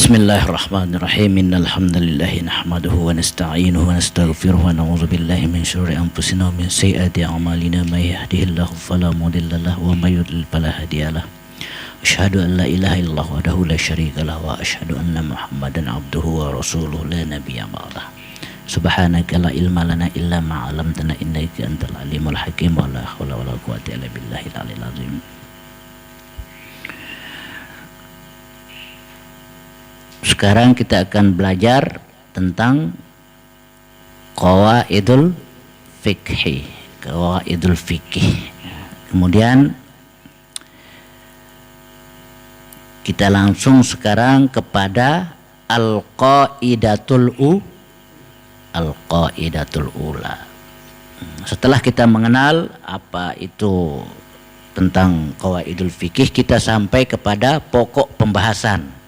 Bismillahirrahmanirrahim. Innal hamdalillah nahmaduhu wa nasta'inuhu wa nastaghfiruhu wa na'udzu billahi min syururi anfusina wa min sayyiati a'malina may yahdihillahu fala mudilla lahu wa may yudlil fala hadiyalah. Asyhadu an la ilaha illallah wahdahu la syarika lahu wa asyhadu anna Muhammadan abduhu wa rasuluhu la nabiyya ba'dah. Subhanaka la ilma lana illa ma 'allamtana innaka antal alimul hakim wa la haula wa la quwwata illa billahil aliyil azim. Sekarang kita akan belajar tentang qawaidul fikhi, qawaidul fikih. Kemudian kita langsung sekarang kepada al-qaidatul ula. Setelah kita mengenal apa itu tentang qawaidul fikih, kita sampai kepada pokok pembahasan.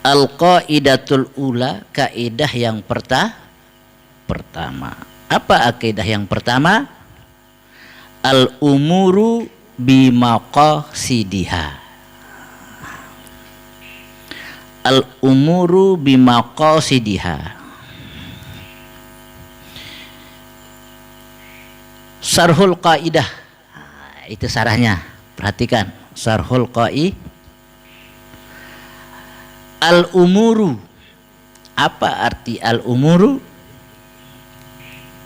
Al-qaidatul ula, kaidah yang pertama. Apa kaidah yang pertama? Al-umuru bimaqasidiha. Al-umuru bimaqasidiha. Syarhul qaidah. Itu sarahnya. Perhatikan, syarhul qaidah. Al-umuru, apa arti al-umuru?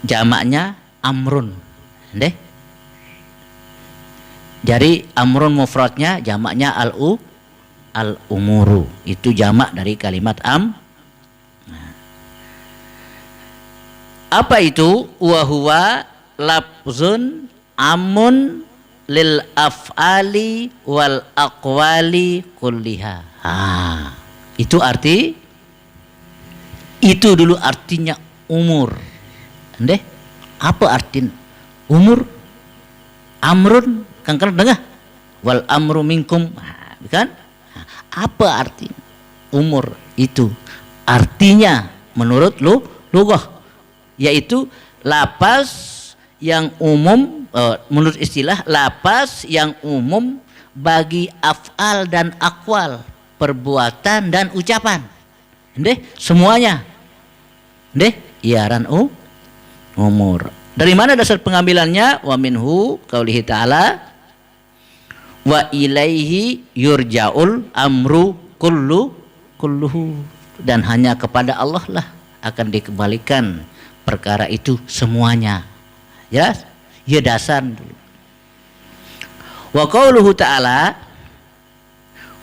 Jamaknya amrun, deh. Jadi amrun mufradnya, jamaknya al-umuru. Itu jamak dari kalimat Apa itu? Wa huwa lafzun amun lil af'ali wal aqwali kulliha. Itu arti, itu dulu artinya umur. Ndeh, apa arti umur? Amrun, kan dengar? Wal amru minkum, kan? Apa arti umur itu? Artinya menurut lughah, yaitu lapas yang umum, menurut istilah lapas yang umum bagi af'al dan aqwal, perbuatan dan ucapan. Ndeh, semuanya. Ndeh, iaran umur. Dari mana dasar pengambilannya? Wa minhu qaulihi ta'ala wa ilaihi yurja'ul amru kulluhu. Dan hanya kepada Allah lah akan dikembalikan perkara itu semuanya. Ya, ya dasar dulu. Wa qauluhu ta'ala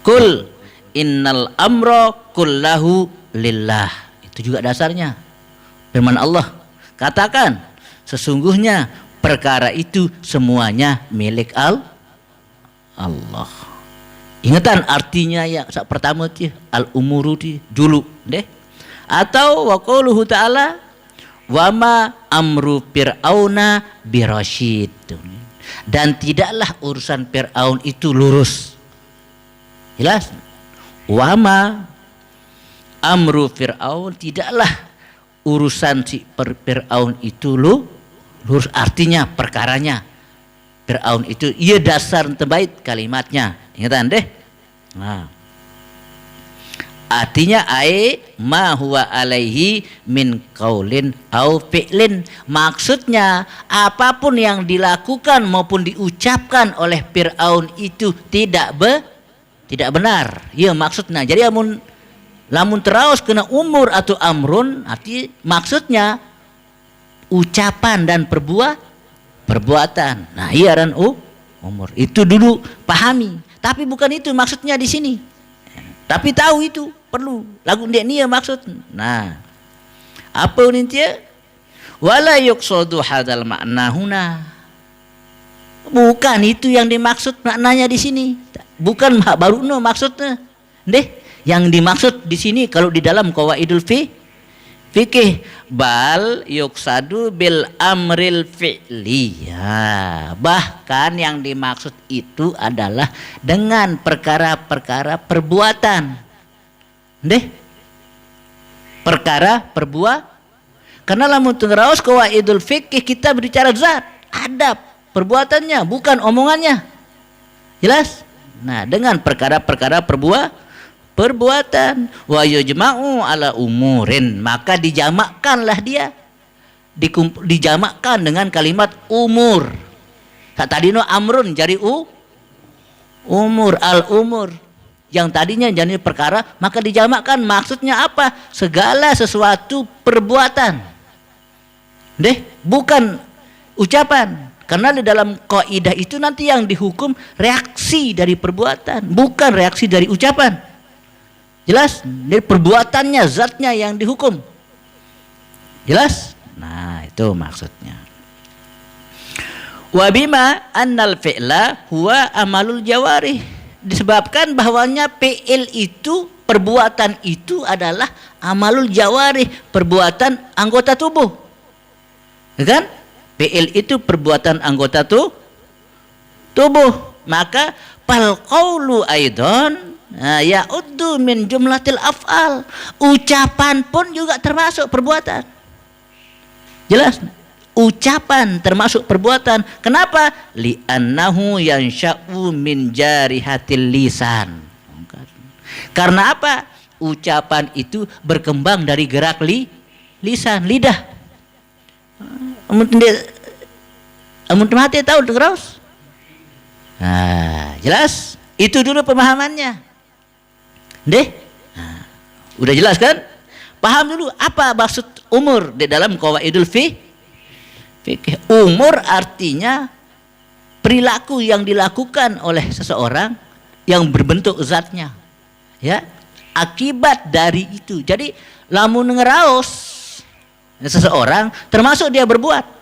kul innal amra kullahu lillah. Itu juga dasarnya. Firman Allah, katakan sesungguhnya perkara itu semuanya milik Allah. Ingatan artinya ya pertama tu al-umuru dulu deh. Atau wa qauluhu ta'ala wa ma amru fir'auna birasyid. Dan tidaklah urusan Fir'aun itu lurus. Jelas? Wama amru Fir'aun, tidaklah urusan si Fir'aun itu lurus, artinya perkaranya Fir'aun itu ia dasar terbaik kalimatnya. Ingatan deh. Artinya ma huwa alaihi min qaulin au fi'lin. Maksudnya apapun yang dilakukan maupun diucapkan oleh Fir'aun itu tidak benar. Ya maksudnya. Jadi lamun terus kena umur atau amrun, arti maksudnya ucapan dan perbuatan. Nah, iaran umur. Itu dulu pahami. Tapi bukan itu maksudnya di sini. Tapi tahu itu perlu. Lagu dia maksud. Nah, apa ini dia? Wala yuqsadu hadzal ma'na huna. Bukan itu yang dimaksud maknanya di sini. Bukan baru maksudnya. Deh, yang dimaksud di sini kalau di dalam qawaidul fikih bal yuqsadu bil amril fi'li. Ya, bahkan yang dimaksud itu adalah dengan perkara-perkara perbuatan. Deh. Perkara karena lamun tengaraos qawaidul fikih kita berbicara zat, adab, perbuatannya bukan omongannya. Jelas? Nah, dengan perkara-perkara perbuatan. Wa yujma'u ala umurin, maka dijamakkanlah dia. Dijamakkan dengan kalimat umur. Tadi no amrun jadi umur, al umur. Yang tadinya jadi perkara, maka dijamakkan. Maksudnya apa? Segala sesuatu perbuatan. Bukan ucapan. Karena di dalam kaidah itu nanti yang dihukum reaksi dari perbuatan, bukan reaksi dari ucapan. Jelas? Dari perbuatannya, zatnya yang dihukum. Jelas? Nah, itu maksudnya. Wa bima annal fi'la huwa amalul jawarih. Disebabkan bahwanya fi'il itu, perbuatan itu adalah amalul jawarih, perbuatan anggota tubuh. Ya kan? Fi'il itu perbuatan anggota tubuh. Maka fal qaulu aidon ya'uddu min jumlatil af'al. Ucapan pun juga termasuk perbuatan. Jelas? Ucapan termasuk perbuatan. Kenapa? Li'annahu yansha'u min jarihatil lisan. Karena apa? Ucapan itu berkembang dari gerak lisan, lidah. Amun mati tahu terus. Nah, jelas? Itu dulu pemahamannya. Nah, udah jelas kan? Paham dulu apa maksud umur di dalam qawaidul fikih. Umur artinya perilaku yang dilakukan oleh seseorang yang berbentuk zatnya. Ya, akibat dari itu. Jadi lamun ngeraos seseorang termasuk dia berbuat.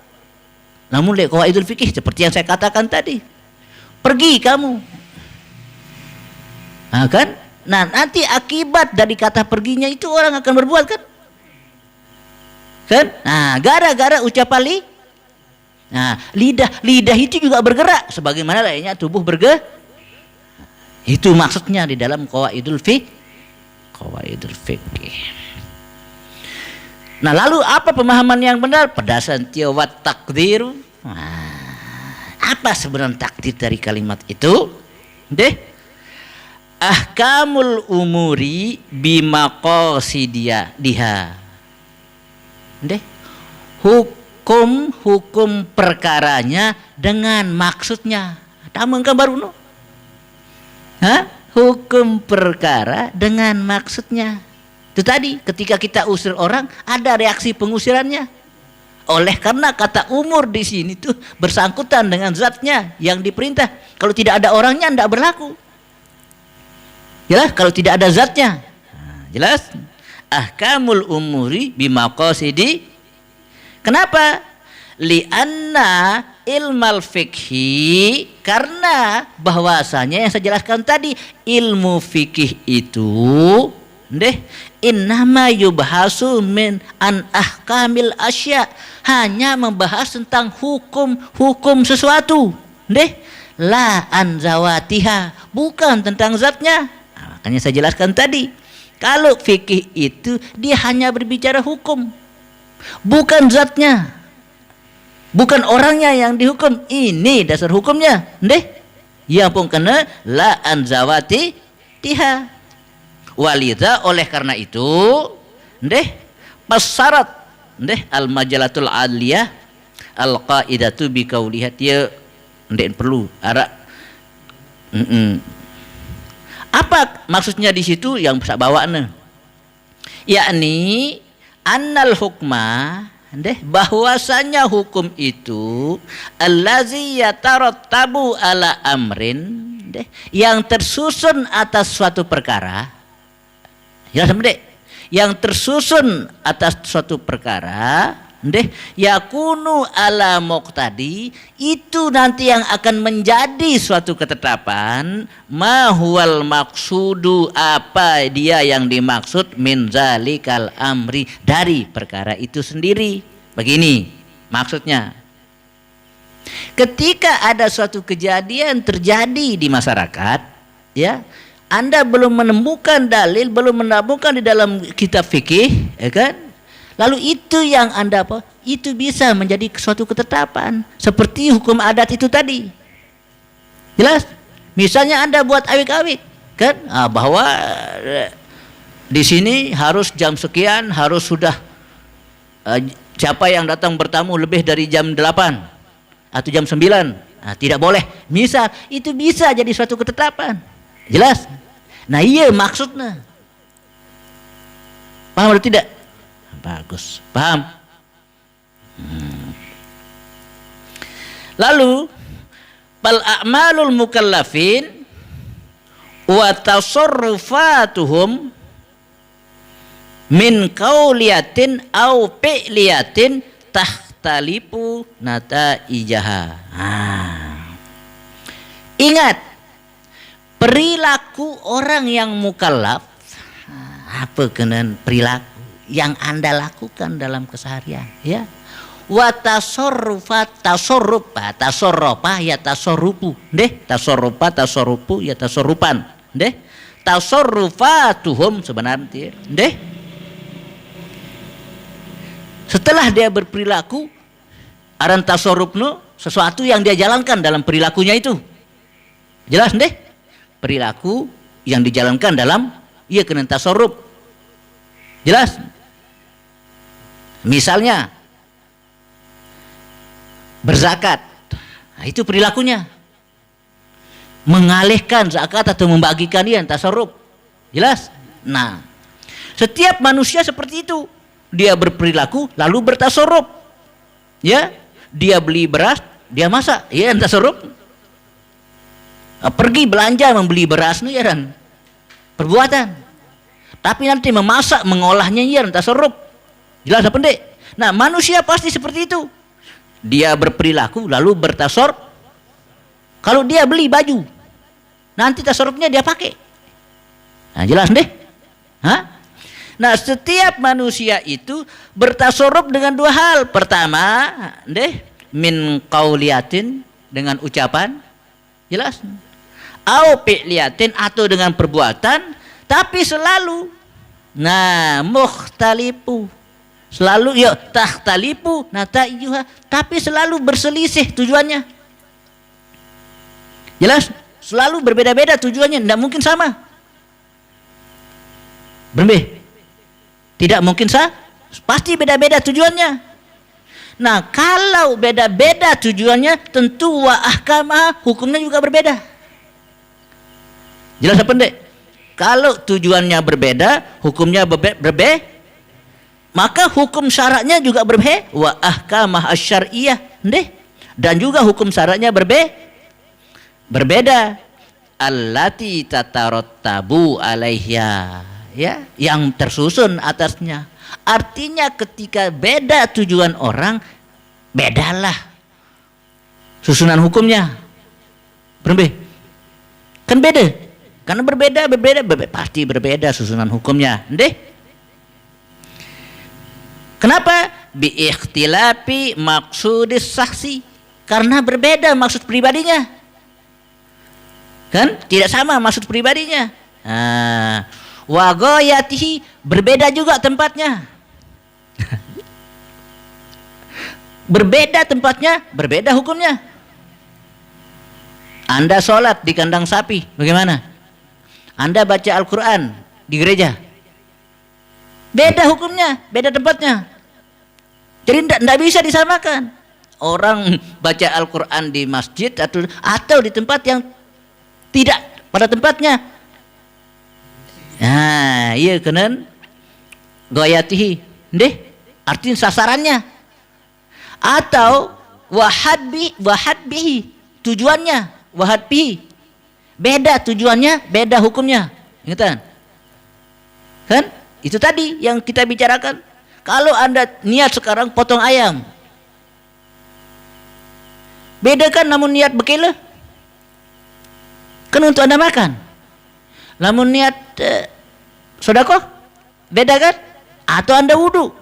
Namun di qawaidul fikih seperti yang saya katakan tadi. Pergi kamu. Nah, kan? Nah, nanti akibat dari kata perginya itu orang akan berbuat kan? Kan? Nah, gara-gara ucapan nah, lidah itu juga bergerak sebagaimana lainnya tubuh bergerak. Itu maksudnya di dalam qawaidul fikih. Nah, lalu apa pemahaman yang benar? Pedasan tiawat takdir. Nah, apa sebenarnya takdir dari kalimat itu? Ahkamul umuri bimaqasidiha. Hukum perkaranya dengan maksudnya. Tamu kan baru no? Hukum perkara dengan maksudnya. Itu tadi ketika kita usir orang ada reaksi pengusirannya. Oleh karena kata umur di sini tuh bersangkutan dengan zatnya yang diperintah. Kalau tidak ada orangnya tidak berlaku. Jelas? Kalau tidak ada zatnya. Jelas? Ahkamul umuri bimaqasidi. Kenapa? Lianna ilmal fikhi, karena bahwasanya yang saya jelaskan tadi ilmu fikih itu innama yubhasu min an ahkamil asya, hanya membahas tentang hukum sesuatu. La an zawatiha, bukan tentang zatnya. Nah, makanya saya jelaskan tadi, kalau fikih itu dia hanya berbicara hukum, bukan zatnya, bukan orangnya yang dihukum. Ini dasar hukumnya. Yang pun kena la an zawati tiha. Walidha, oleh karena itu pasyarat al majalatul aliyah al qaidatu bi qauliha, dia perlu ara. Apa maksudnya di situ yang saya bawa yakni annal hukma, bahwasanya hukum itu allazi yatarattabu ala amrin, yang tersusun atas suatu perkara. Ya, yang tersusun atas suatu perkara, yakunu ala muqtadi, itu nanti yang akan menjadi suatu ketetapan ma huwal maqsudu, apa dia yang dimaksud min zalikal amri, dari perkara itu sendiri. Begini maksudnya, ketika ada suatu kejadian terjadi di masyarakat, ya, Anda belum menemukan dalil, belum menemukan di dalam kitab fikih, ya kan? Lalu itu yang Anda apa? Itu bisa menjadi suatu ketetapan seperti hukum adat itu tadi. Jelas? Misalnya Anda buat awik-awik, kan? Bahwa di sini harus jam sekian, harus sudah siapa yang datang bertamu lebih dari jam 8 atau jam 9. Tidak boleh. Misal, itu bisa jadi suatu ketetapan. Jelas? Nah, iya maksudnya. Paham atau tidak? Bagus. Paham? Lalu bal a'malul mukallafin wa tasarrufatuhum min qauliyatin au fi'liyatin tahtalipu nataijaha. Ingat, perilaku orang yang mukallaf, apa kenan perilaku yang Anda lakukan dalam keseharian, ya. Wa tasarrufat tasarrupa ya tasarrupu deh, tasarrupu ya tasarrupan deh, tasarrufatuhum sebenarnya deh. Setelah dia berperilaku aran tasarrufno, sesuatu yang dia jalankan dalam perilakunya itu. Jelas deh, perilaku yang dijalankan dalam kena tasarruf. Jelas. Misalnya berzakat, itu perilakunya. Mengalihkan zakat atau membagikan tasarruf. Jelas? Nah, setiap manusia seperti itu. Dia berperilaku lalu bertasarruf. Ya, dia beli beras, dia masak, tasarruf. Pergi belanja membeli beras nih kan perbuatan. Tapi nanti memasak, mengolahnya tasarruf. Jelas apa pendek? Nah, manusia pasti seperti itu. Dia berperilaku lalu bertasarruf. Kalau dia beli baju, nanti tasarrufnya dia pakai. Nah, jelas deh. Nah, setiap manusia itu bertasarruf dengan dua hal. Pertama, min qauliyatin, dengan ucapan. Jelas. Au fi'liyatin, atau dengan perbuatan, tapi selalu mukhtalifu. Selalu tahtalifu nataijuha, tapi selalu berselisih tujuannya. Jelas? Selalu berbeda-beda tujuannya, tidak mungkin sama. Tidak mungkin pasti beda-beda tujuannya. Nah, kalau beda-beda tujuannya, tentu wa ahkamah, hukumnya juga berbeda. Jelas apa pendek? Kalau tujuannya berbeda, hukumnya berbeda, maka hukum syaratnya juga berbeda. Wa ahkamah asy-syar'iyyah, dan juga hukum syaratnya berbeda. Allati tatarattabu alaiha, yang tersusun atasnya. Artinya ketika beda tujuan orang, bedalah susunan hukumnya. Kan beda. Karena berbeda, pasti berbeda susunan hukumnya. Kenapa? Bi ikhtilafi maksudis saksi. Karena berbeda maksud pribadinya. Kan? Tidak sama maksud pribadinya. Wa ghayatihi, berbeda juga tempatnya. Berbeda tempatnya, berbeda hukumnya. Anda sholat di kandang sapi, bagaimana? Anda baca Al-Quran di gereja, beda hukumnya, beda tempatnya. Jadi tidak bisa disamakan. Orang baca Al-Quran di masjid atau di tempat yang tidak pada tempatnya. Nah, iya kenan ghayatihi, artinya sasarannya. Atau wahadbihi, tujuannya, wahadbihi. Beda tujuannya, beda hukumnya. Ingat kan? Itu tadi yang kita bicarakan. Kalau Anda niat sekarang potong ayam, beda kan namun niat bekele, kan untuk Anda makan. Namun niat sedekah, beda kan? Atau Anda wudu,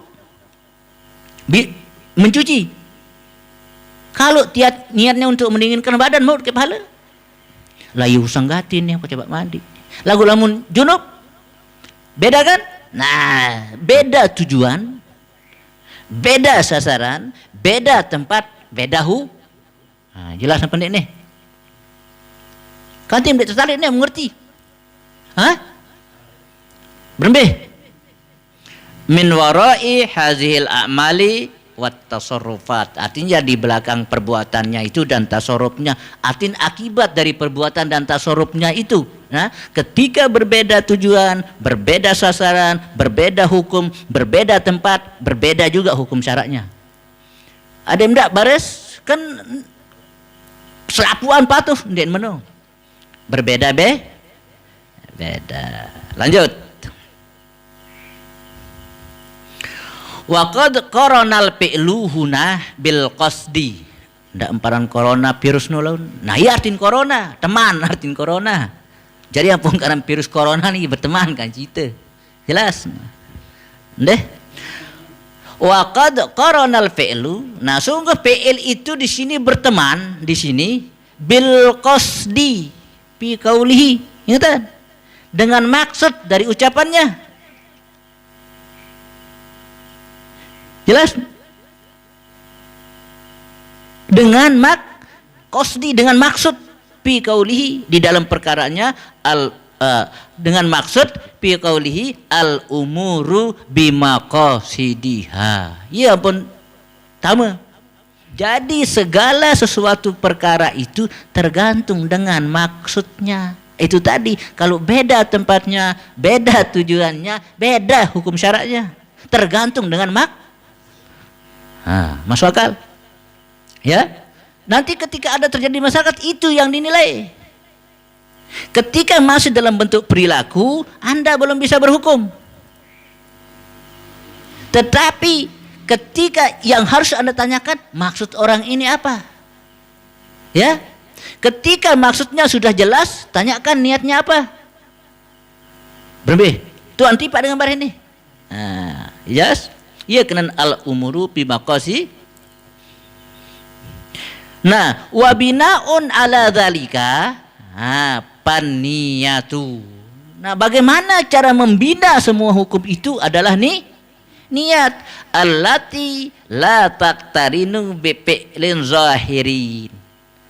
mencuci. Kalau niatnya untuk mendinginkan badan, mau ke pahala. Layu sanggatin yang coba mandi. Lagu lamun junub, beda kan? Nah, beda tujuan, beda sasaran, beda tempat, beda Nah, jelas apa nih? Kantim dek tertarik ni mengerti. Hah? Berembih. Min warai hazihil a'mali wat tasarrufat. Artinya di belakang perbuatannya itu dan tasarrufnya, artinya akibat dari perbuatan dan tasarrufnya itu. Nah, ketika berbeda tujuan, berbeda sasaran, berbeda hukum, berbeda tempat, berbeda juga hukum syaratnya. Ada yang tak baris kan selapuan patuh ndek meno. Berbeda beda. Lanjut. Wa qad qaranal fi'lu huna bil qasdi. Ndak emparan corona virus nolon. Nah, iya artin corona, teman artin corona. Jadi ampun karena virus corona nih berteman kan kita. Jelas. Ndeh. Wa qad qaranal fi'lu. Nah, sungguh fi'il itu di sini berteman di sini bil qasdi fi qaulihi. Ingat? Dengan maksud dari ucapannya. Jelas? Dengan qasdi, dengan maksud fi qaulihi di dalam perkaranya dengan maksud fi qaulihi al umuru bimaqasidiha. Ya ampun. Tama. Jadi segala sesuatu perkara itu tergantung dengan maksudnya. Itu tadi, kalau beda tempatnya, beda tujuannya, beda hukum syaratnya. Tergantung dengan masuk akal? Ya. Nanti ketika ada terjadi masyarakat itu yang dinilai. Ketika masih dalam bentuk perilaku, Anda belum bisa berhukum. Tetapi ketika yang harus Anda tanyakan, maksud orang ini apa? Ya. Ketika maksudnya sudah jelas, tanyakan niatnya apa. Berlebih. Itu antipak dengan bar ini. Yes. Ia kena al umuru bi maqasi. Nah, wa binaun ala dzalika paniyatu. Nah, bagaimana cara membina semua hukum itu adalah niat allati la taqtarinu bi fi'lin zahirin.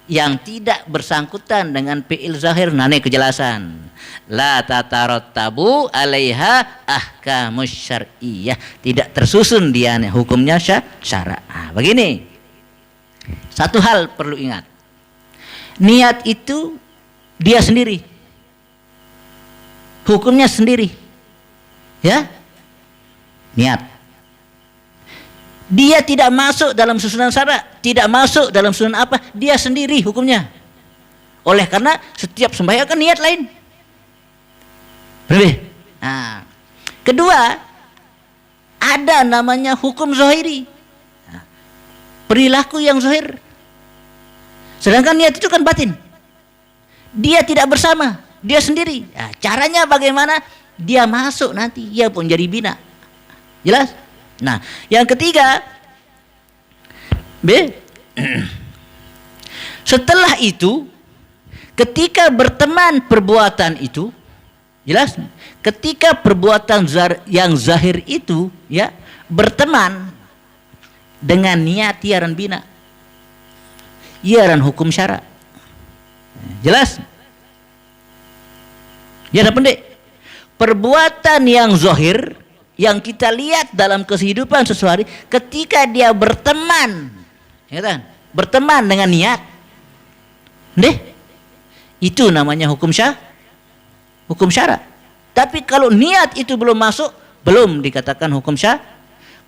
Yang tidak bersangkutan dengan fi'il zahir. Nah, ini kejelasan. La tatarattabu 'alaiha ahkamus syar'iyyah. Tidak tersusun dia hukumnya syara'. Begini. Satu hal perlu ingat. Niat itu dia sendiri. Hukumnya sendiri. Ya? Niat. Dia tidak masuk dalam susunan syara', tidak masuk dalam susunan apa, dia sendiri hukumnya. Oleh karena setiap sembahyang kan niat lain. Lebih. Nah, kedua, ada namanya hukum zahiri. Nah, perilaku yang zahir. Sedangkan niat itu kan batin. Dia tidak bersama, dia sendiri. Nah, caranya bagaimana? Dia masuk nanti, ia pun jadi bina. Jelas? Nah, yang ketiga, B. Setelah itu, ketika berteman perbuatan itu, jelas? Ketika perbuatan yang zahir itu, ya, berteman dengan niat iaran bina, iaran hukum syara'. Jelas? Ya, ada pendek. Perbuatan yang zahir yang kita lihat dalam kehidupan sehari-hari, ketika dia berteman, ya kan? Berteman dengan niat, itu namanya hukum syara'. Tapi kalau niat itu belum masuk, belum dikatakan hukum syara'.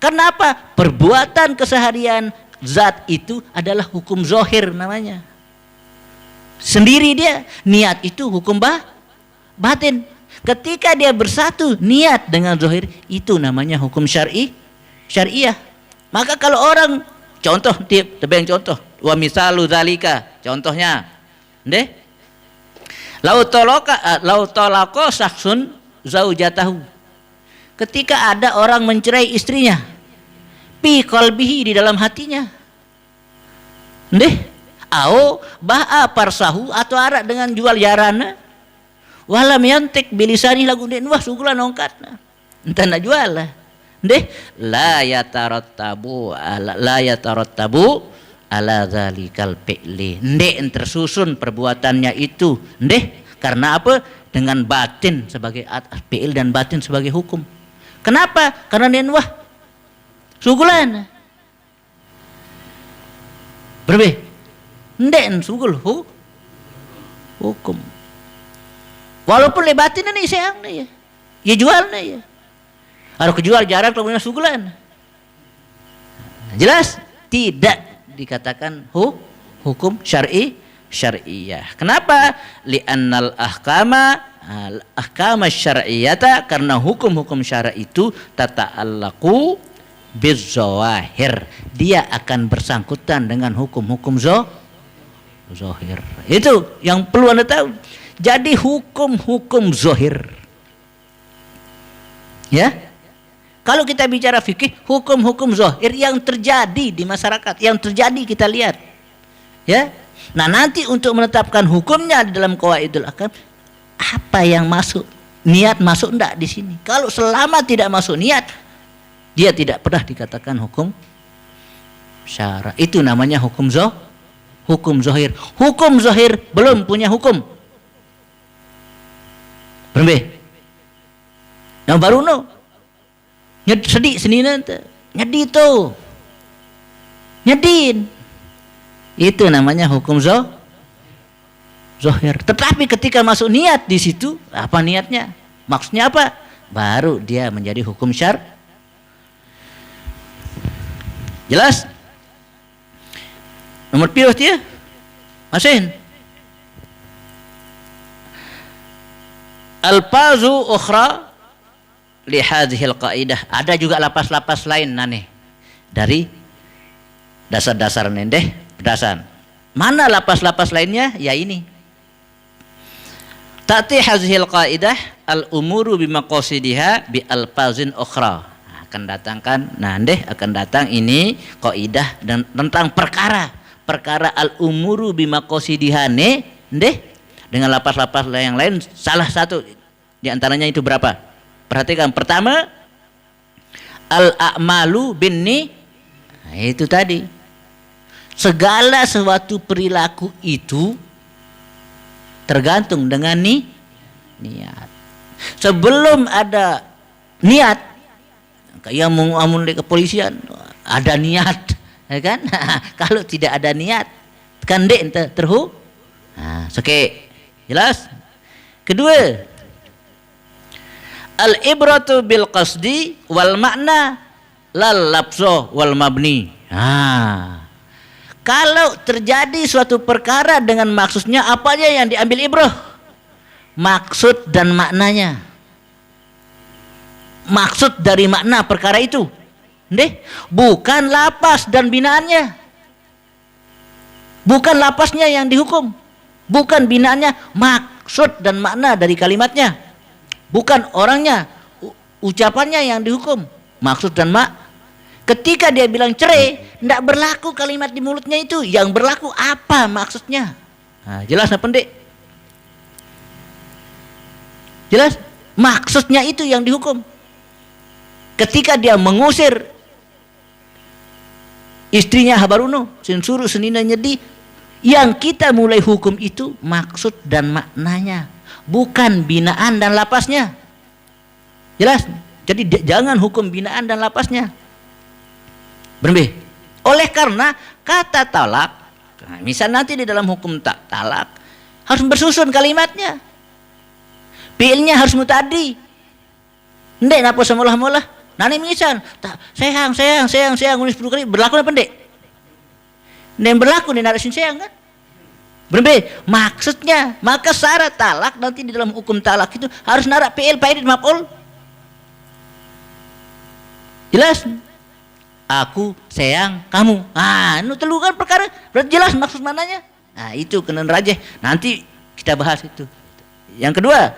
Karena apa? Perbuatan keseharian zat itu adalah hukum zahir namanya. Sendiri dia, niat itu hukum batin. Ketika dia bersatu niat dengan zahir, itu namanya hukum syariah. Maka kalau orang contoh, tebeng contoh, wa misalu zalika, contohnya, lau talaqa syakhsun zaujatahu. Ketika ada orang mencerai istrinya, fi qalbihi, di dalam hatinya, au ba'a parsahu, atau arak dengan jual jarana, walam yantik bilisani lagu den, wah sugulan ongkat entah nak jual lah. La yatarattabu ala zalikal fi'li. Ndek tersusun perbuatannya itu. Ndek karena apa? Dengan batin sebagai fi'il dan batin sebagai hukum. Kenapa? Karena nenwah sugulan. Berbe. Ndek sugul hukum. Walaupun lebatin ini sayang nih ya. Ya jual nih ya. Harus kejual jarak kemudian sugulan. Jelas tidak dikatakan hukum syar'iyah. Kenapa? Li'annal ahkama syar'iyyata, karena hukum-hukum syar'i itu tata'allaqu bizzawahir. Dia akan bersangkutan dengan hukum-hukum zahir. Itu yang perlu Anda tahu. Jadi hukum-hukum zahir. Ya. Kalau kita bicara fikih, hukum-hukum zahir yang terjadi di masyarakat, yang terjadi kita lihat. Ya. Nah, nanti untuk menetapkan hukumnya di dalam qawaidul ahkam, apa yang masuk? Niat masuk enggak di sini? Kalau selama tidak masuk niat, dia tidak pernah dikatakan hukum syara. Itu namanya hukum zahir. Hukum zahir belum punya hukum. Berbe. Yang baru no. Sedih senina nyedi itu. Nyedin. Itu namanya hukum zahir. Tetapi ketika masuk niat di situ, apa niatnya? Maksudnya apa? Baru dia menjadi hukum syar. Jelas? Nomor pilih dia. Masin. Alfazu ukhra li hadhil qaidah. Ada juga lapas-lapas lain nane dari dasar-dasar nendeh pedasan. Mana lapas-lapas lainnya? Ya ini. Ta'ti hadhil qaidah al-umuru bimaqasidiha bi alfazin ukhra. Akan datangkan akan datang ini kaidah dan tentang perkara al-umuru bimaqasidihane dengan lapas-lapas yang lain. Salah satu di antaranya itu berapa? Perhatikan. Pertama, al-a'malu binni. Nah, itu tadi. Segala sesuatu perilaku itu tergantung dengan niat. Sebelum ada niat, kayak mau amun di kepolisian ada niat, ya kan? Kalau tidak ada niat, kan dek terhu. Nah, oke, jelas. Kedua, al-ibratu bil qasdi wal makna lal lapso wal mabni. Kalau terjadi suatu perkara dengan maksudnya, apa aja yang diambil ibrah? Maksud dan maknanya. Maksud dari makna perkara itu. Bukan lapas dan binaannya. Bukan lapasnya yang dihukum. Bukan binaannya, maksud dan makna dari kalimatnya. Bukan orangnya, ucapannya yang dihukum. Maksud dan ketika dia bilang cerai, tidak berlaku kalimat di mulutnya itu. Yang berlaku apa maksudnya? Nah, jelas apa pendek? Jelas? Maksudnya itu yang dihukum. Ketika dia mengusir istrinya Habaruno, sensuru senina nyedi, yang kita mulai hukum itu maksud dan maknanya, bukan binaan dan lapasnya. Jelas? Jadi jangan hukum binaan dan lapasnya. Berbe. Oleh karena kata talak, misal nanti di dalam hukum talak harus bersusun kalimatnya. Fi'ilnya harus mutadi. Ndek napa semulah-mulah. Nani misal, sayang, 10 kali berlaku apa ndek? Ndek berlaku nih narasin sayang kan? Berbe. Maksudnya, maka syarat talak nanti di dalam hukum talak itu harus narak fi'il, fa'il, maf'ul. Jelas? Aku sayang kamu. Nu telu kan perkara berarti jelas maksud mananya. Nah, itu kena rajih. Nanti kita bahas itu. Yang kedua,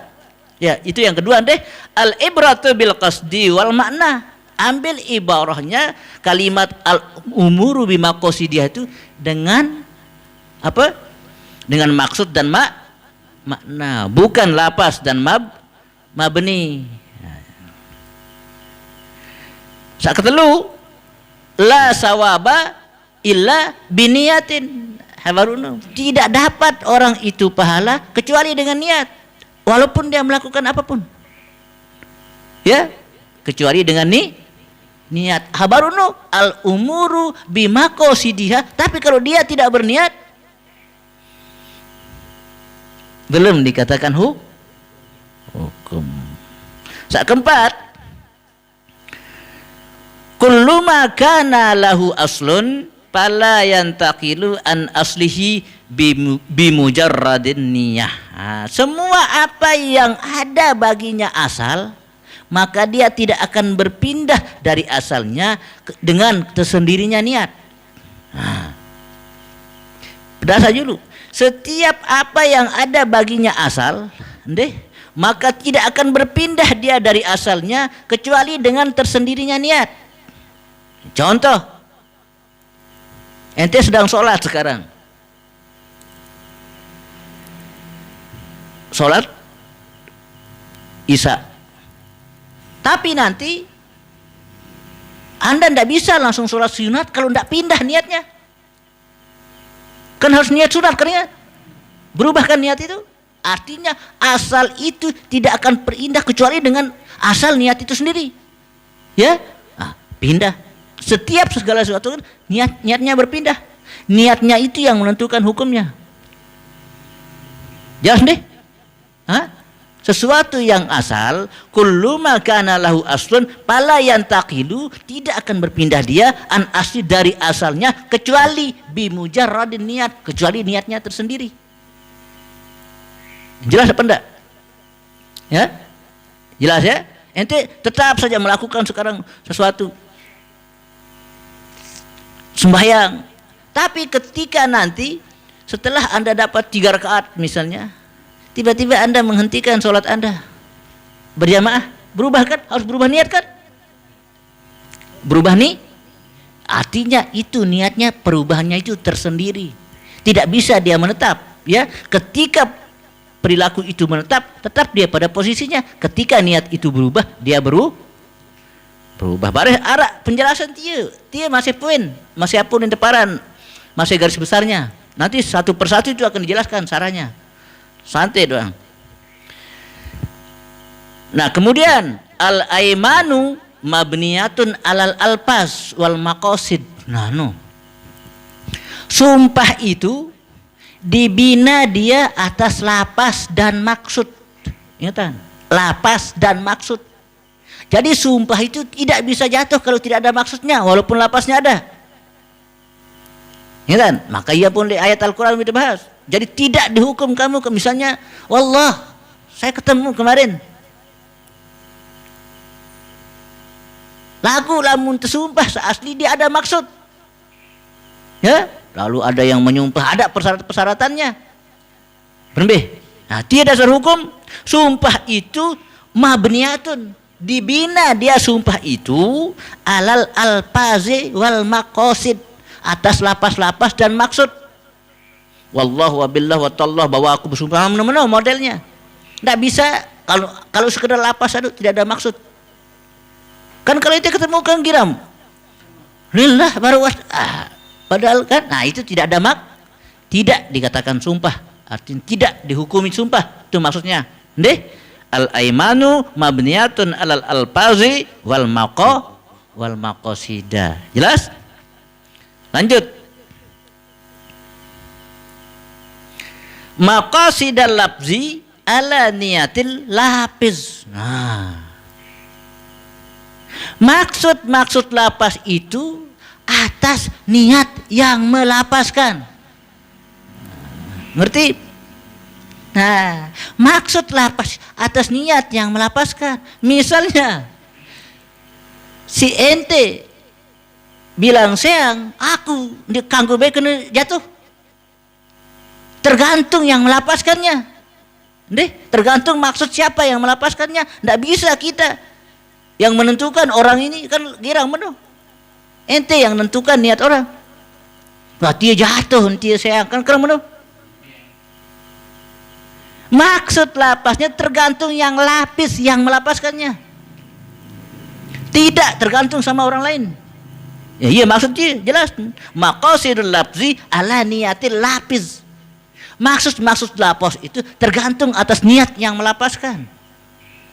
ya itu yang kedua deh. Al-ibratu bil qasdi wal makna. Ambil ibarahnya kalimat al-umuru bimaqasidiyah itu dengan apa? Dengan maksud dan makna, bukan lapas dan mabni. Sak ketelu, la sawaba illa biniyatin. Habarunu, tidak dapat orang itu pahala kecuali dengan niat, walaupun dia melakukan apapun, ya, kecuali dengan niat. Habarunu al umuru bimaqasidiha, tapi kalau dia tidak berniat belum dikatakan hukum. Sak keempat, kullu ma kana lahu aslun fala yantaqilu an aslihi bimujarradin niyah. Semua apa yang ada baginya asal, maka dia tidak akan berpindah dari asalnya dengan tersendirinya niat. Berdasar dulu, setiap apa yang ada baginya asal, maka tidak akan berpindah dia dari asalnya kecuali dengan tersendirinya niat. Contoh, ente sedang sholat sekarang, sholat Isya, tapi nanti Anda tidak bisa langsung sholat sunat kalau tidak pindah niatnya. Kan harus niat sunat kan ya? Berubah kan niat itu? Artinya asal itu tidak akan pindah kecuali dengan asal niat itu sendiri. Ya, pindah. Setiap segala sesuatu niatnya berpindah. Niatnya itu yang menentukan hukumnya. Jelas deh? Sesuatu yang asal, kullu ma kana lahu aslun fala yantaqilu, tidak akan berpindah dia an asli dari asalnya kecuali bimujarradin niat, kecuali niatnya tersendiri. Jelas apa enggak? Ya? Jelas ya? Ente tetap saja melakukan sekarang sesuatu sembahyang, tapi ketika nanti setelah Anda dapat 3 rakaat misalnya, tiba-tiba Anda menghentikan sholat Anda berjamaah, berubah kan? Harus berubah niat kan? Berubah nih, artinya itu niatnya, perubahannya itu tersendiri, tidak bisa dia menetap. Ya, ketika perilaku itu menetap, tetap dia pada posisinya. Ketika niat itu berubah, dia berubah. Baris arah penjelasan dia masih poin, masih apun inteparan, masih garis besarnya. Nanti satu persatu itu akan dijelaskan caranya. Santai doang. Nah, kemudian al aimanu mabniyatun alal alpas wal maqasid. Sumpah itu dibina dia atas lapas dan maksud. Ingat, lapas dan maksud. Jadi sumpah itu tidak bisa jatuh kalau tidak ada maksudnya, walaupun lapasnya ada. Ya kan? Maka ia pun di ayat Al-Quran itu bahas. Jadi tidak dihukum kamu, misalnya, wallah, saya ketemu kemarin. Lagu lamun tersumpah seasli dia ada maksud. Ya, lalu ada yang menyumpah, ada persyaratan-persyaratannya. Berembih. Nah, tidak dasar hukum, sumpah itu mabniyatun, dibina dia sumpah itu alal alfazi wal maqasid, atas lapas-lapas dan maksud. Wallahu wabillah wa tallah, bahwa aku bersumpah modelnya. Tidak bisa kalau sekedar lapas aduh tidak ada maksud. Kan kalau itu ketemu kan giram. Lillah baru padahal kan, nah itu tidak ada tidak dikatakan sumpah, artinya tidak dihukumi sumpah, itu maksudnya. Al-aimanu mabniyatun alal alfazi wal maqasida. Jelas? Lanjut. Maqasidal lafzi ala niyatil lapiz. Maksud lapas itu atas niat yang melapaskan. Ngerti? Nah, maksud lapas atas niat yang melapaskan. Misalnya si ente bilang sayang, aku di kanggo bae kena jatuh. Tergantung yang melapaskannya. Tergantung maksud siapa yang melapaskannya. Tidak bisa kita yang menentukan orang ini, kan girang menu. Ente yang menentukan niat orang. Wah, dia jatuh, dia sayang, kan girang menu. Maksud lapasnya tergantung yang lapis yang melapaskannya. Tidak tergantung sama orang lain. Ya, iya maksudnya jelas. Maqasidul lafzi ala niyatil lapiz. Maksud lapos itu tergantung atas niat yang melapaskan.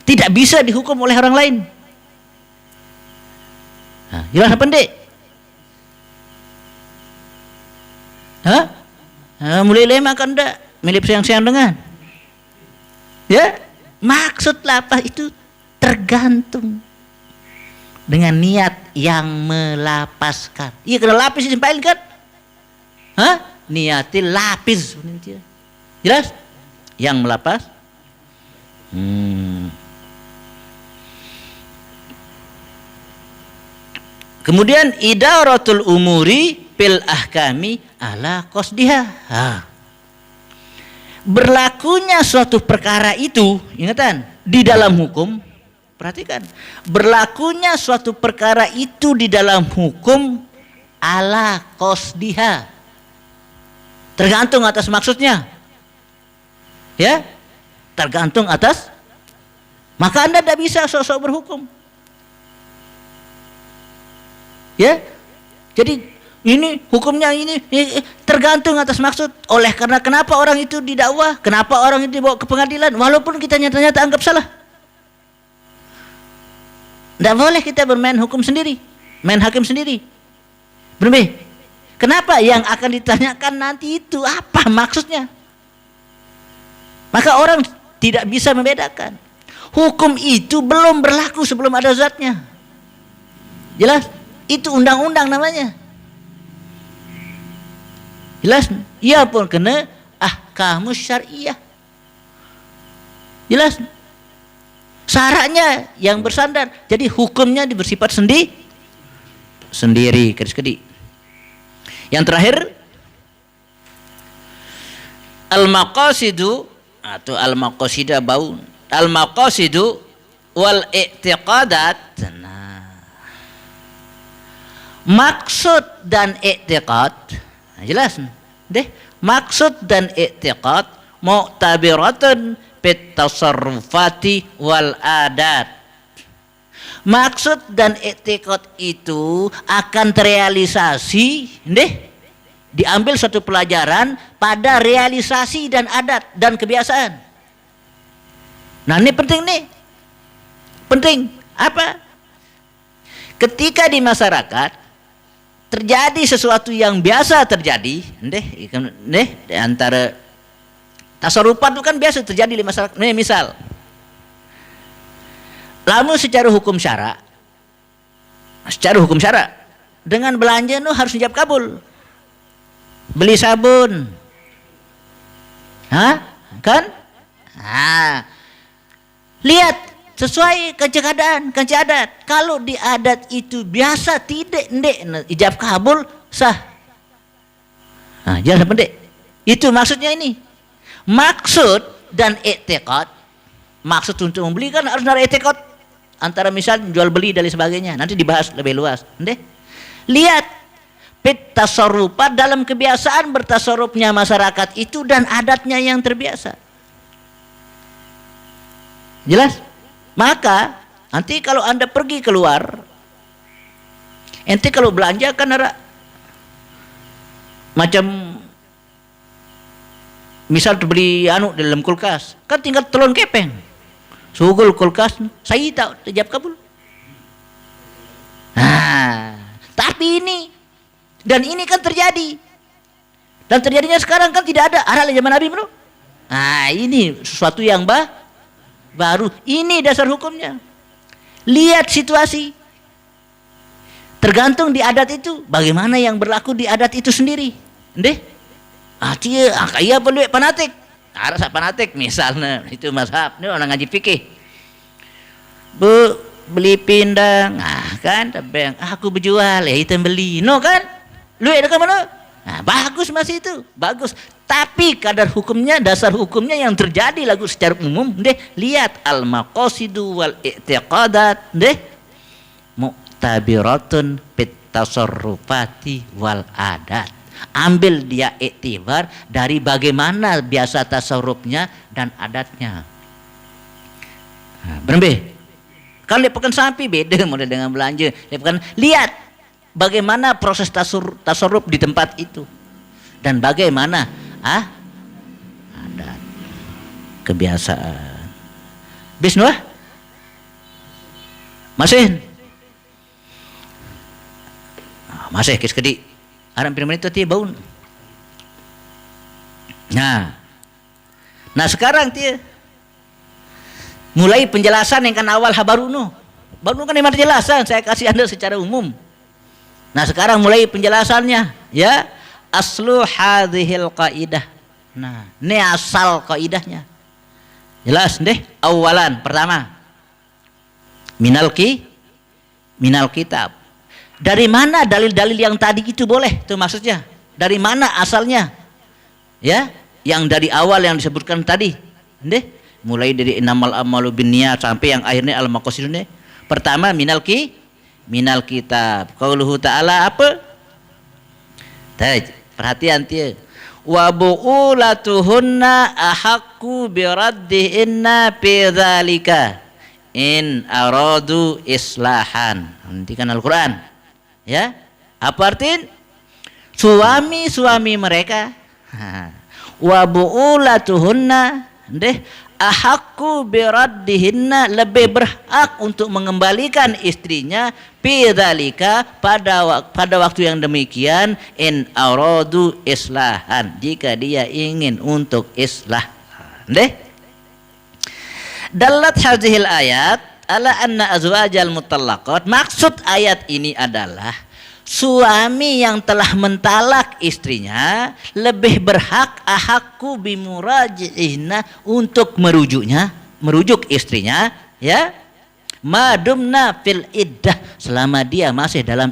Tidak bisa dihukum oleh orang lain. Nah, jelas apa ndek? Hah? Nah, mulai lema kan ndak? Mirip siang-siang dengan. Ya? Maksud lapaz itu tergantung dengan niat yang melapaskan. Iya, kena lapis disampaikan kan? Hah? Niatil lapis. Jelas? Yang melapas. Kemudian idaratul umuri fil ahkami ala qasdiha. Berlakunya suatu perkara itu, ingatan, di dalam hukum. Perhatikan, berlakunya suatu perkara itu di dalam hukum ala qasdiha. Tergantung atas maksudnya. Ya? Tergantung atas. Maka Anda tidak bisa sok-sok berhukum. Ya? Jadi ini hukumnya ini tergantung atas maksud. Oleh karena kenapa orang itu didakwah? Kenapa orang itu dibawa ke pengadilan? Walaupun kita nyata-nyata anggap salah. Tidak boleh kita bermain hukum sendiri, main hakim sendiri. Bermain. Kenapa? Yang akan ditanyakan nanti itu apa maksudnya? Maka orang tidak bisa membedakan. Hukum itu belum berlaku sebelum ada zatnya. Jelas? Itu undang-undang namanya. Jelas? Ia pun kena ahkamus syariah. Jelas? Syaratnya yang bersandar. Jadi hukumnya bersifat sendiri, kedis-kedis. Yang terakhir, al-maqasidu atau al-maqasida baun. Al-maqasidu wal i'tiqadat. Nah, maksud dan i'tiqad, jelas deh. Maksud dan i'tiqad mu'tabiratun fit tasarrufati wal adat. Maksud dan i'tiqad itu akan terrealisasi, diambil suatu pelajaran pada realisasi dan adat dan kebiasaan. Nah, ini penting nih. Penting apa? Ketika di masyarakat terjadi sesuatu yang biasa terjadi, di antara tasarrufat itu kan biasa terjadi di masyarakat. Nih, misal, lalu secara hukum syara, dengan belanja nu harus dijawab kabul. Beli sabun, kan? Lihat sesuai keadaan. Kalau di adat itu biasa tidak ijab kabul sah. Jangan pendek. Itu maksudnya ini. Maksud dan i'tiqad. Maksud untuk membeli kan harus ada i'tiqad. Antara misal jual beli dan sebagainya. Nanti dibahas lebih luas. Lihat fit tasarrufat, dalam kebiasaan bertasarrufnya masyarakat itu dan adatnya yang terbiasa. Jelas? Maka nanti kalau Anda pergi keluar, ente kalau belanja kan ada macam misal beli dalam kulkas, kan tinggal telon kepeng. Sugul kulkas, saya tak jawab kabul. Tapi ini dan ini kan terjadi. Dan terjadinya sekarang kan tidak ada. Ada zaman Nabi bro. Ini sesuatu yang baru. Ini dasar hukumnya. Lihat situasi. Tergantung di adat itu. Bagaimana yang berlaku di adat itu sendiri. Iya perlu fanatik. Ada fanatik misalnya. Itu mazhab. Ini orang ngaji fikih. Bu, beli pindang. Kan. Aku berjual. Ya itu beli. No kan. Lu ada ke mana? Bagus masih itu. Bagus. Tapi kadar hukumnya, dasar hukumnya yang terjadi lagu secara umum, lihat al-maqasidu wal i'tiqadat, mu'tabiratun fit tasarrufati wal adat. Ambil dia iktibar dari bagaimana biasa tasarrufnya dan adatnya. Berbe. Kalau lepakan sapi beda model dengan belanja. Lepakan lihat bagaimana proses tasarruf di tempat itu, dan bagaimana adat kebiasaan. Bismillah. Masih kis-kedi. Aran pirman itu tieu baun. Nah sekarang tieu mulai penjelasan yang kan awal habaruno. Baru kan yang penjelasan saya kasih Anda secara umum. Nah sekarang mulai penjelasannya ya. Aslu hadhil qaidah. Nah ini asal kaidahnya. Jelas deh. Awalan pertama minal kitab. Dari mana dalil-dalil yang tadi itu boleh? Itu maksudnya. Dari mana asalnya? Ya, yang dari awal yang disebutkan tadi. Deh, mulai dari innamal a'malu binniyat sampai yang akhirnya al-maqasidun. Pertama minal kitab. Qauluhu ta'ala apa? Perhatian dia. Wa bu'ulatuhunna ahaqqu biraddihinna fi dzalika in aradu islahan. Nanti kan Al-Qur'an. Ya, apa artinya? Suami-suami mereka wa bu'ulatuhunna ahaqqu biraddihinna, lebih berhak untuk mengembalikan istrinya bidzalika pada waktu yang demikian in aradu islahan, jika dia ingin untuk islah. Dalat hadhil ayat ala anna azwajal mutallaqat. Maksud ayat ini adalah suami yang telah mentalak istrinya lebih berhak ahakku bimuraji'ihna, untuk merujuk istrinya, ya, madumna fil iddah, selama dia masih dalam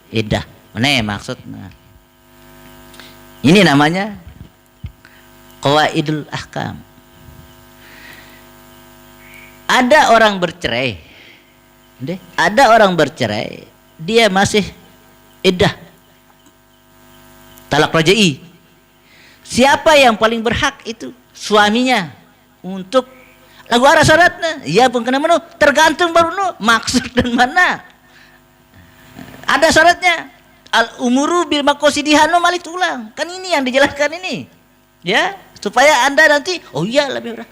iddah. Ini maksudnya. Ini namanya qawaidul ahkam. Ada orang bercerai, dia masih iddah, talak rajai. Siapa yang paling berhak? Itu suaminya untuk lagu arah syaratnya. Ya pun kena menu tergantung baru maksud dan mana. Ada syaratnya. Al umuru bil maqasidihanu malik tulang. Kan ini yang dijelaskan ini. Ya, supaya Anda nanti oh iya lebih berhak.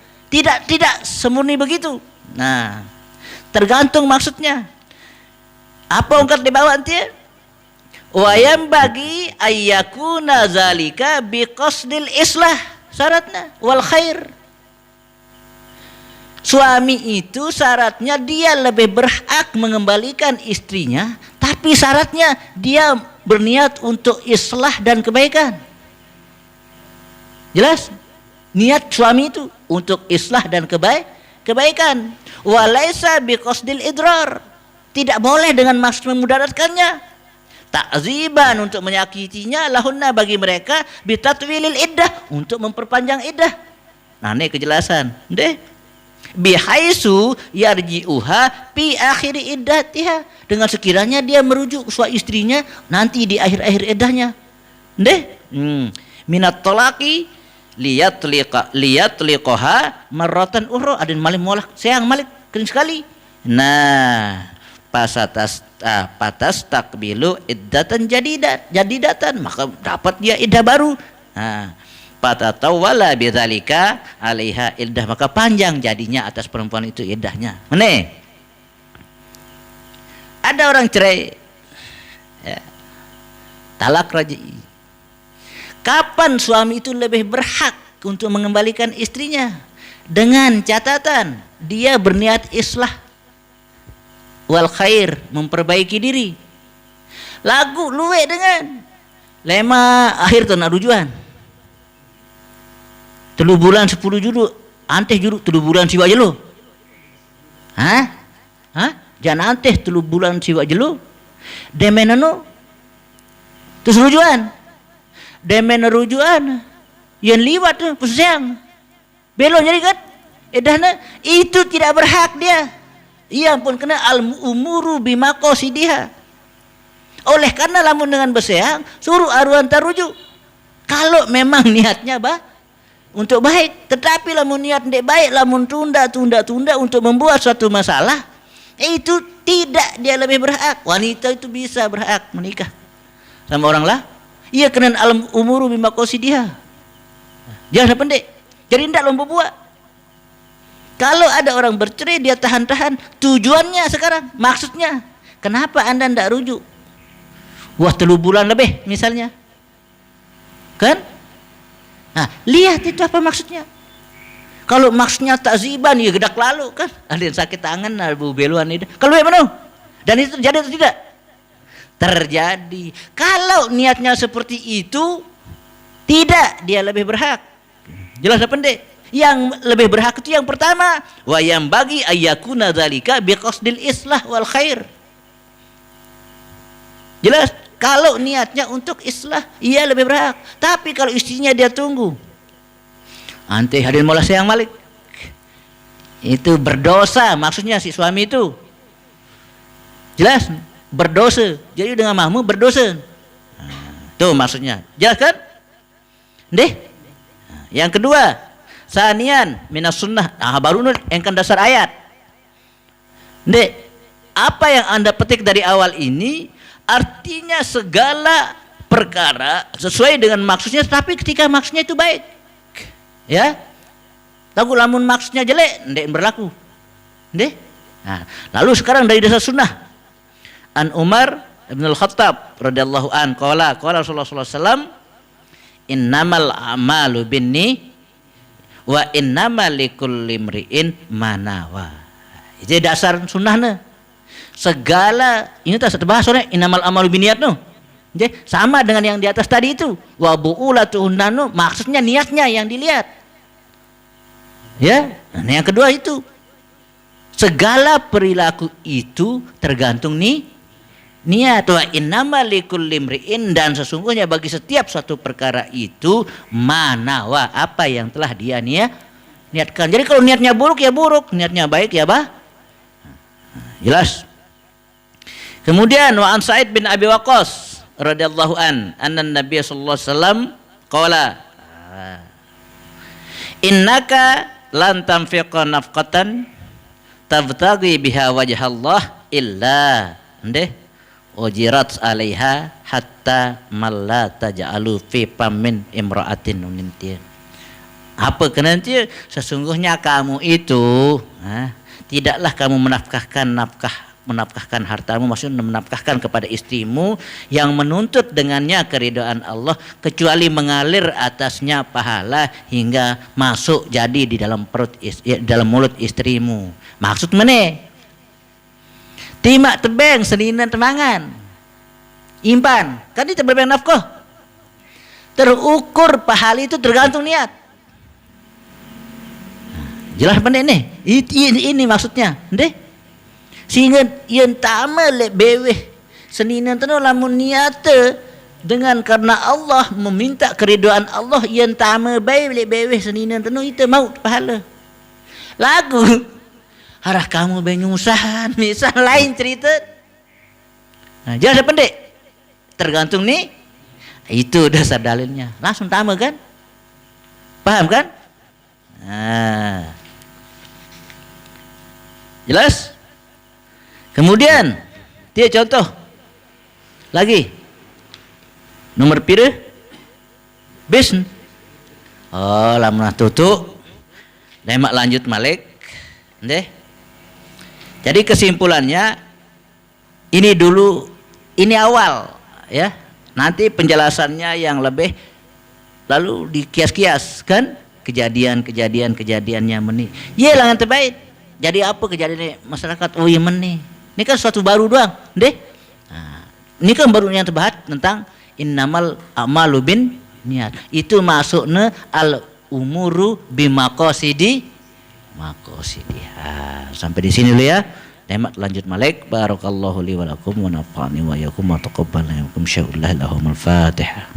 Tidak semurni begitu. Nah, tergantung maksudnya. Apa ungkat di bawah nanti? Wayam bagi ayyakuna zalika biqasdil islah, syaratnya wal khair. Suami itu syaratnya dia lebih berhak mengembalikan istrinya, tapi syaratnya dia berniat untuk islah dan kebaikan. Jelas? Niat suami itu untuk islah dan kebaikan. Walaisa biqasdil idrar. Tidak boleh dengan maksud memudaratkannya. Ta'ziban, untuk menyakitinya, lahunna, bagi mereka, bitatwilil iddah, untuk memperpanjang iddah. Nah ini kejelasan. Bihaisu yarji'uha pi akhiri iddatiha, dengan sekiranya dia merujuk suami istrinya nanti di akhir-akhir iddahnya. Minat tolaki liyatliqaha marratan ukhra, adin malik molak sayang malik kering sekali. Nah patas takbilu iddatan jadidatan, maka dapat dia iddah baru. Nah patatawala bidzalika alaiha iddah, maka panjang jadinya atas perempuan itu iddahnya. Ada orang cerai, ya, talak raj'i. Kapan suami itu lebih berhak untuk mengembalikan istrinya? Dengan catatan dia berniat islah wal khair, memperbaiki diri. Lagu luwe dengan lema akhir tu nak rujuan 3 bulan 10 juru anteh juru 3 bulan siwa jelo. Jangan anteh 3 bulan siwa jelo demenano terus rujuan demen rujuan yang liwat tu pusing belok jadi kan edahna itu tidak berhak dia. Ia pun kena al umuru bimaqasidiha. Oleh karena lamun dengan berseang suruh aruan tarujuk. Kalau memang niatnya untuk baik, tetapi lamun niat tidak baik, lamun tunda untuk membuat suatu masalah, itu tidak dia lebih berhak. Wanita itu bisa berhak menikah sama orang lah. Ia kena alam umuru bima qasidiha. Jangan pendek. Jadi tidak lomba buat. Kalau ada orang bercerai dia tahan-tahan, tujuannya sekarang, maksudnya, kenapa Anda tidak rujuk? Wah 3 bulan lebih misalnya. Kan? Nah, lihat itu apa maksudnya. Kalau maksudnya takziban ya gedak lalu kan. Ada yang sakit tangan, ada beluan itu. Kalau bagaimana? Dan itu terjadi atau tidak? Terjadi. Kalau niatnya seperti itu, tidak, dia lebih berhak. Jelas apa pendek? Yang lebih berhak itu yang pertama, wa yang bagi ayyakuna dzalika biqasdil islah wal khair. Jelas? Kalau niatnya untuk islah, ia lebih berhak. Tapi kalau istrinya dia tunggu, anti hadirin Maula Sayang Malik, itu berdosa maksudnya si suami itu. Jelas? Berdosa. Jadi dengan mahmu berdosa. Tuh maksudnya. Jelas kan? Deh. Yang kedua, sanian minas sunnah. Nah, baru engkan dasar ayat. Deh. Apa yang Anda petik dari awal ini artinya segala perkara sesuai dengan maksudnya, tapi ketika maksudnya itu baik. Ya. Tahu lamun maksudnya jelek, ndek berlaku. Ndek. Nah, lalu sekarang dari dasar sunnah. An Umar bin Al-Khattab radhiyallahu an qala Rasulullah sallallahu alaihi wasallam innamal a'malu binni wa innamal likulli imri'in ma nawa. Itu dasar sunnahnya. Segala ini tak bahas soalnya innamal a'malu binniyat no. Jadi sama dengan yang di atas tadi itu. Wa bu'ulatuhunna maksudnya niatnya yang dilihat. Ya, nah yang kedua itu segala perilaku itu tergantung niat. Wa innamal likulli imri'in, dan sesungguhnya bagi setiap suatu perkara itu manawa, apa yang telah dia niatkan. Jadi kalau niatnya buruk ya buruk, niatnya baik ya jelas. Kemudian wa an Sa'id bin Abi Waqqas radhiyallahu anna Nabiy sallallahu alaihi wasallam qala innaka lan tanfiqa nafqatan tabtaghi biha wajhallah illa ujirat 'alaiha hatta malla taj'alu fi pamin imra'atin unintian. Apa kenanti? Sesungguhnya kamu itu tidaklah kamu menafkahkan hartamu, maksudnya menafkahkan kepada istrimu yang menuntut dengannya keridhaan Allah, kecuali mengalir atasnya pahala hingga masuk jadi di dalam perut dalam mulut istrimu. Maksud mana? Timak tebeng seninan temangan impan kan itu berbeng nafkah, terukur pahala itu tergantung niat. Jelas pendek nih ini maksudnya ndeh, sehingga yang tama le beweh seninan teno lamun niata dengan karena Allah meminta keridhaan Allah, yang tama bae le beweh seninan teno itu mau pahala lagu harah kamu benyusahan misal lain cerita. Nah, jelas pendek tergantung nih itu dasar dalilnya langsung tama kan, paham kan? Nah, jelas. Kemudian dia contoh lagi nomor pira bisn. Oh lamun tutuk lemak lanjut malik ndeh. Jadi kesimpulannya ini dulu, ini awal ya. Nanti penjelasannya yang lebih lalu dikias-kias kan kejadian-kejadiannya meni. Iya langan terbaik. Jadi apa kejadian masyarakat? Oh iya meni. Ini kan suatu baru doang, deh. Nah, ini kan baru yang terbahas tentang innamal a'malu bin niat. Itu masuknya al umuru bimaqasidi. Sampai di sini dulu ya. Nemat lanjut malik. Barakallahu li wa lakum wa nafa'ani wa yakum wa taqabbal minkum sya'ullah lahumul Fatihah.